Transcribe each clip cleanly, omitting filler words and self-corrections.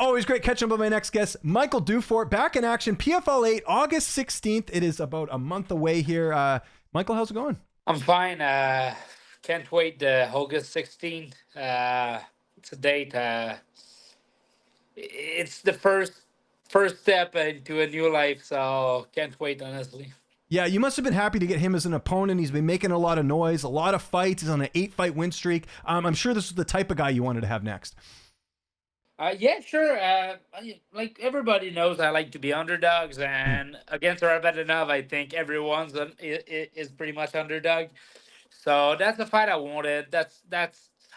Always great catching up with my next guest, Michael Dufort, back in action. PFL 8, August 16th. It is about a month away here. Michael, how's it going? I'm fine. Can't wait the August 16th. It's a date. It's the first step into a new life, so can't wait, honestly. Yeah, you must have been happy to get him as an opponent. He's been making a lot of noise, a lot of fights. He's on an 8-fight win streak. I'm sure this was the type of guy you wanted to have next. Yeah, sure. Like everybody knows, I like to be underdogs, and against Rabadanov, I think is pretty much underdog. So that's the fight I wanted. That's.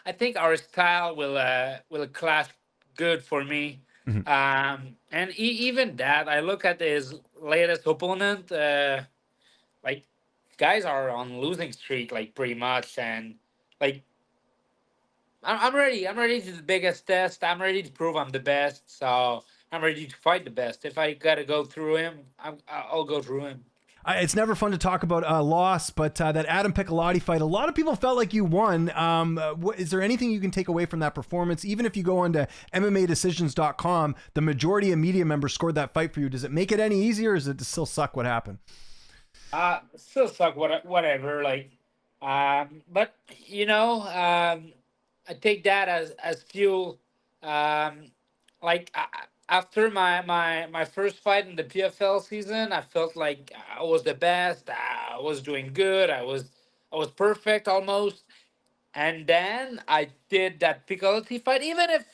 I think our style will clash good for me. Mhm. And even that, I look at his latest opponent. Like guys are on losing streak, like pretty much, and like I'm ready. I'm ready to the biggest test. I'm ready to prove I'm the best. So I'm ready to fight the best. If I gotta go through him, I'll go through him. It's never fun to talk about a loss, but that Adam Piccolotti fight, a lot of people felt like you won. Is there anything you can take away from that performance? Even if you go on to MMAdecisions.com, the majority of media members scored that fight for you. Does it make it any easier, or does it still suck what happened? Still suck. Whatever. Like, but I take that as fuel. Like after my first fight in the PFL season, I felt like I was the best. I was doing good. I was perfect almost. And then I did that Piccolotti fight. Even if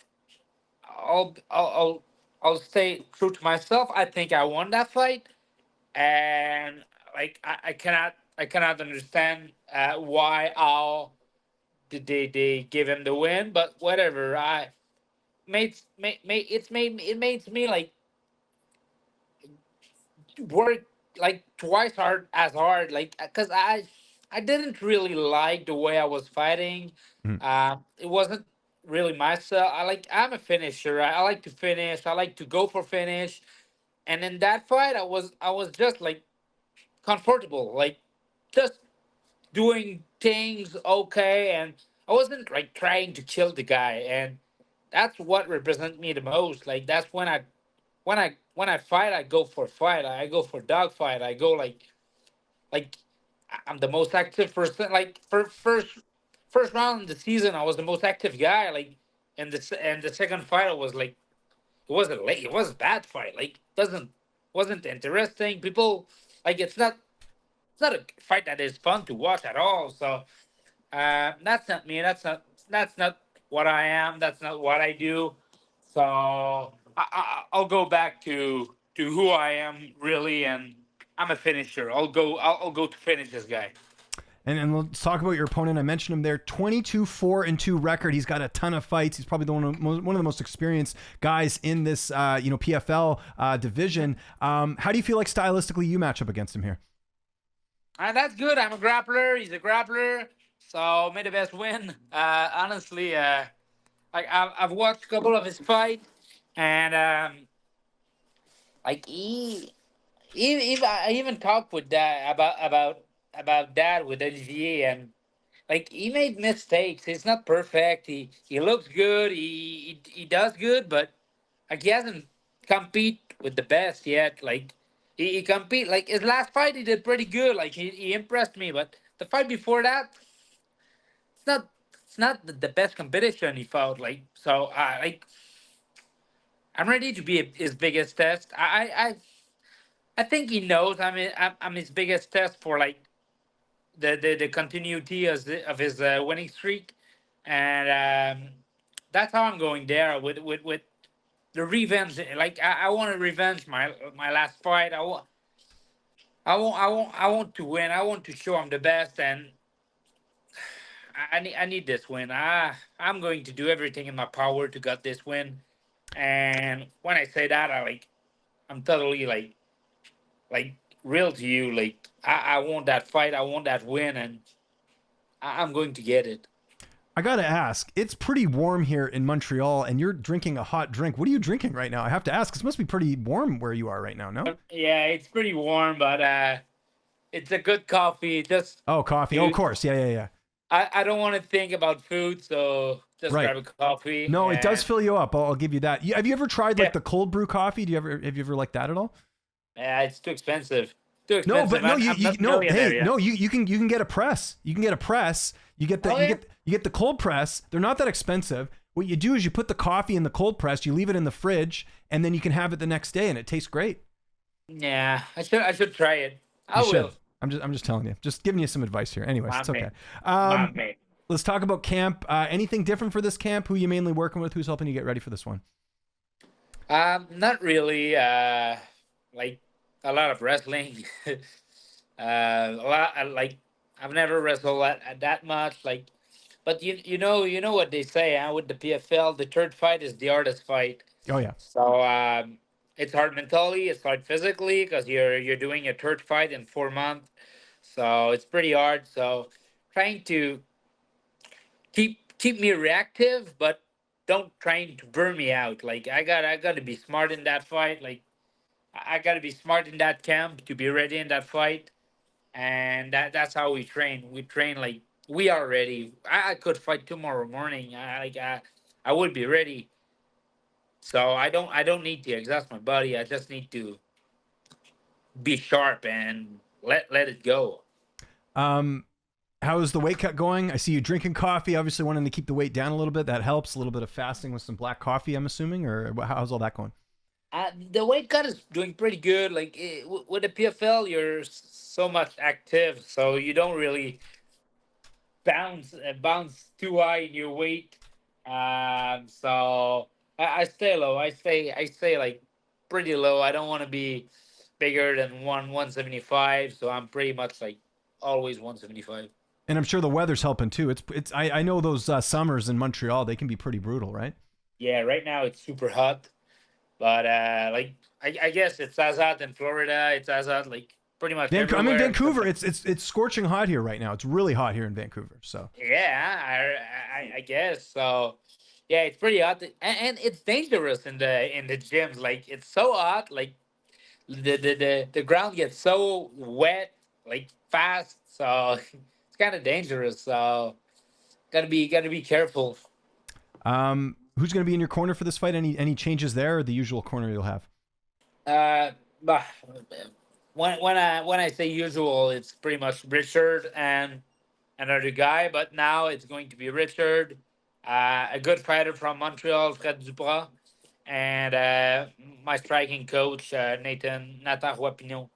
I'll I'll I'll, I'll stay true to myself, I think I won that fight. And like I cannot understand why how did they give him the win, but whatever. I it makes me like work like twice hard, like because I didn't really like the way I was fighting. Mhm. It wasn't really myself. I'm a finisher. I like to finish. I like to go for finish. And in that fight, I was just like comfortable, like just doing things okay, and I wasn't like trying to kill the guy, and that's what represents me the most. Like that's when I fight, I go for fight. I go for dog fight. I go like I'm the most active person. Like for first round in the season, I was the most active guy. Like and the second fight, I was like it was a bad fight. Like doesn't wasn't interesting. People like it's not a fight that is fun to watch at all. So that's not me. That's not what I am. That's not what I do. So I'll go back to who I am really, and I'm a finisher. I'll go to finish this guy. And let's talk about your opponent. I mentioned him there, 22-4-2 record. He's got a ton of fights. He's probably one of the most experienced guys in this PFL division. How do you feel like stylistically you match up against him here? That's good. I'm a grappler. He's a grappler. So may the best win. Honestly, I've watched a couple of his fights, and like I even talked with that about that with Olivier, and like he made mistakes. He's not perfect. He looks good. He does good, but like he hasn't compete with the best yet. Like he compete like his last fight he did pretty good. Like he impressed me, but the fight before that it's not it's not the best competition he fought. Like so like I'm ready to be his biggest test. I think he knows I'm his biggest test for like the continuity of his winning streak, and that's how I'm going there with the revenge. Like I want to revenge my last fight. I want to win. I want to show I'm the best, and I need this win. I'm going to do everything in my power to get this win. And when I say that, I'm totally like real to you. Like I want that fight. I want that win, and I'm going to get it. I gotta ask, it's pretty warm here in Montreal, and you're drinking a hot drink. What are you drinking right now? I have to ask, 'cause it must be pretty warm where you are right now, no? Yeah, it's pretty warm, but it's a good coffee. Just Oh, coffee. Oh, of to course. Yeah, yeah, yeah. I don't want to think about food, so Just Right. grab a coffee No, it does and fill you up. I'll give you that. Have you ever tried yeah. like the cold brew coffee? Have you ever liked that at all? Yeah, it's too expensive. Too No, expensive. but no, I'm you not no, millionaire hey, yet. no, you can get a press. You can get a press. Oh yeah. You get the cold press. They're not that expensive. What you do is you put the coffee in the cold press, you leave it in the fridge, and then you can have it the next day and it tastes great. Yeah, I should try it. I You will. should. I'm just telling you. Just giving you some advice here. Anyways, My it's okay. man. My Um man. let's talk about camp. Anything different for this camp? Who you mainly working with? Who's helping you get ready for this one? Not really. Like a lot of wrestling. A lot. Like I've never wrestled that much. Like, but you know what they say, huh? With the PFL, the third fight is the hardest fight. Oh yeah. So it's hard mentally, it's hard physically because you're doing a third fight in 4 months. So it's pretty hard. So trying to keep me reactive, but don't trying to burn me out. Like I got to be smart in that fight. Like I got to be smart in that camp to be ready in that fight, and that's how we train. We train like we are ready. I could fight tomorrow morning. I would be ready. So I don't need to exhaust my body. I just need to be sharp and let it go. Um how's the weight cut going? I see you drinking coffee, obviously wanting to keep the weight down a little bit. That helps. A little bit of fasting with some black coffee, I'm assuming, or how's all that going? The weight cut is doing pretty good. Like with the PFL, you're so much active, so you don't really bounce too high in your weight. So I stay low. I stay like pretty low. I don't want to be bigger than 175. So I'm pretty much like always 175. And I'm sure the weather's helping too. I know those summers in Montreal, they can be pretty brutal, right? Yeah, right now it's super hot, but like I guess it's as hot in Florida. It's as hot like pretty much I'm in everywhere. Vancouver. It's scorching hot here right now. It's really hot here in Vancouver. So Yeah, I guess so. Yeah, it's pretty hot, and it's dangerous in the gyms. Like it's so hot, like the ground gets so wet, like fast. So it's kind of dangerous. So gotta be careful. who's going to be in your corner for this fight? Any changes there, or the usual corner you'll have? But when I say usual, it's pretty much Richard and another guy. But now it's going to be Richard, a good fighter from Montreal, Fred Duprat, and my striking coach Nathan Huapinot.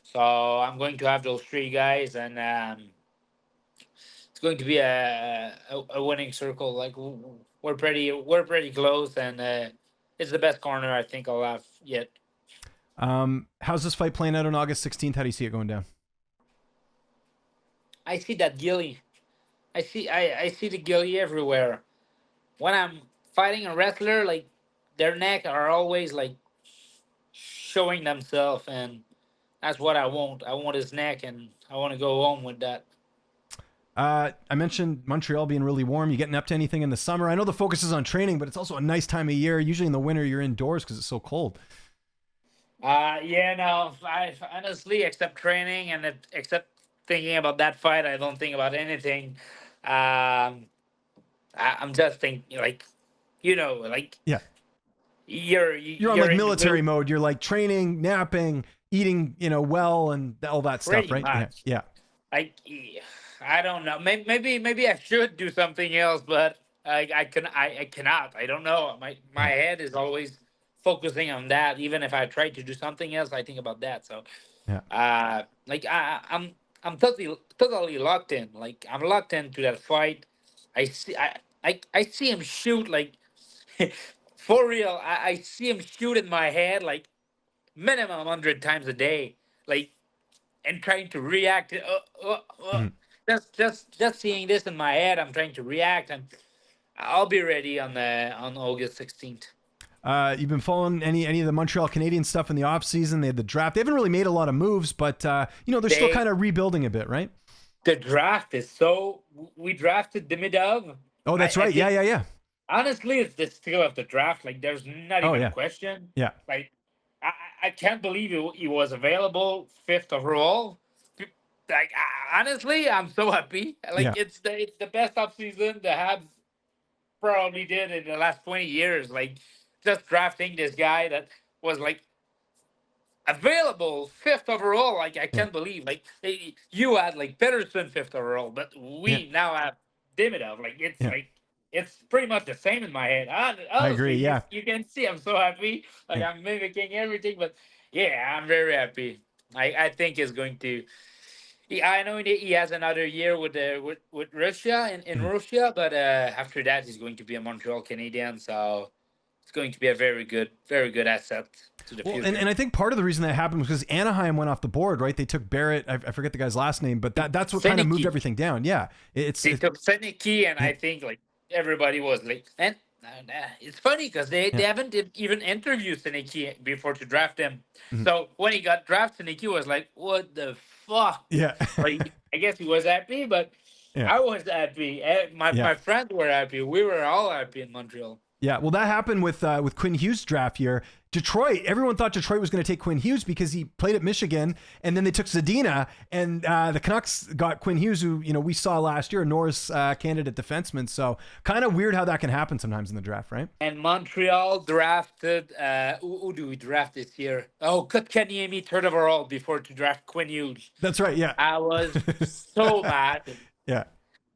So I'm going to have those three guys, and it's going to be a winning circle. Like we're pretty close, and it's the best corner I think I'll have yet. How's this fight playing out on August 16th? How do you see it going down? I see that gilly. I see the gilly everywhere. When I'm fighting a wrestler, like their neck are always like showing themselves, and that's what I want. I want his neck, and I want to go home with that. I mentioned Montreal being really warm. You getting up to anything in the summer? I know the focus is on training, but it's also a nice time of year. Usually in the winter, you're indoors because it's so cold. Yeah, no, I honestly, except training and except thinking about that fight, I don't think about anything. I'm just thinking, like, like Yeah. you're You're on like you're in the military mood mode. You're like training, napping, eating, well, and all that stuff, pretty right? Yeah. much. Yeah. Like, I don't know. Maybe I should do something else, but I cannot. I don't know. My Yeah. head is always focusing on that. Even if I try to do something else, I think about that. So, Yeah. like I'm totally locked in. Like I'm locked into that fight. I see him shoot like for real. I see him shoot in my head like minimum 100 times a day. Like and trying to react. Mhm. Just seeing this in my head, I'm trying to react, and I'll be ready on August 16th. You've been following any of the Montreal Canadian stuff in the off season. They had the draft. They haven't really made a lot of moves, but they're still They kind of rebuilding a bit, right? the draft is so we drafted Demidov. Oh, that's I right. Yeah, think yeah, yeah. honestly, it's the steal of the draft. Like there's not Oh, even a yeah, question. yeah, Like I can't believe he was available fifth overall. Like honestly, I'm so happy. yeah. Like it's the best offseason the Habs probably did in the last 20 years. Like just drafting this guy that was like available fifth overall. Like I Yeah. can't believe like you had like Peterson fifth overall, but Yeah. we now have Demidov. Yeah. Like it's pretty much the same in my head. I agree. Honestly, Yeah. you can see I'm so happy. Like Yeah. I'm mimicking everything, but yeah, I'm very happy. I think it's going to. I know he has another year with with Russia in Mhm. Russia, but after that he's going to be a Montreal Canadian. So it's going to be a very good asset to the Well, future. and I think part of the reason that happened was because Anaheim went off the board, right? They took Barrett. I forget the guy's last name, but that's what kind of moved Seneki. everything down. Yeah, it's They took Seneki, and yeah, I think like everybody was like, and it's funny because they yeah, haven't even interviewed Seneki before to draft him. mhm, So when he got drafted, Seneki was like, "What the fuck?" yeah, Like I guess he was happy, but yeah. I was happy. Yeah. My friends were happy. We were all happy in Montreal. Yeah, well, that happened with Quinn Hughes' draft year. Detroit, everyone thought Detroit was going to take Quinn Hughes because he played at Michigan, and then they took Zadina, and the Canucks got Quinn Hughes, who we saw last year, a Norris candidate defenseman. So kind of weird how that can happen sometimes in the draft, right? And Montreal drafted who do we draft this year? Oh, Kotkaniemi third overall before to draft Quinn Hughes. That's right. Yeah. I was so mad. Yeah.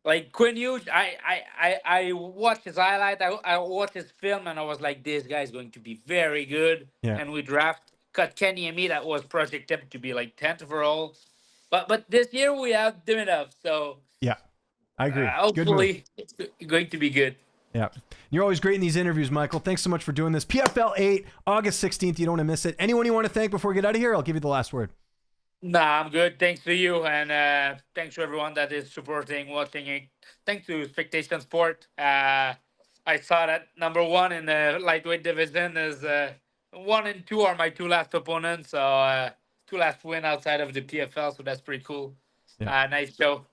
Like Quinn Hughes, I watched his highlight. I watched his film, and I was like, this guy is going to be very good. Yeah. And we draft cut Kenny and me that was projected to be like 10th overall. But this year we have Dimidov, so Yeah. I agree. Good move. hopefully it's going to be good. Yeah. You're always great in these interviews, Michael. Thanks so much for doing this. PFL 8, August 16th. You don't want to miss it. Anyone you want to thank before we get out of here? I'll give you the last word. Nah, I'm good. Thanks to you, and thanks to everyone that is supporting, watching it. Thanks to Spectation Sport. I saw that number one in the lightweight division is one and two are my two last opponents. So two last win outside of the PFL. So that's pretty cool. Yeah. Nice show.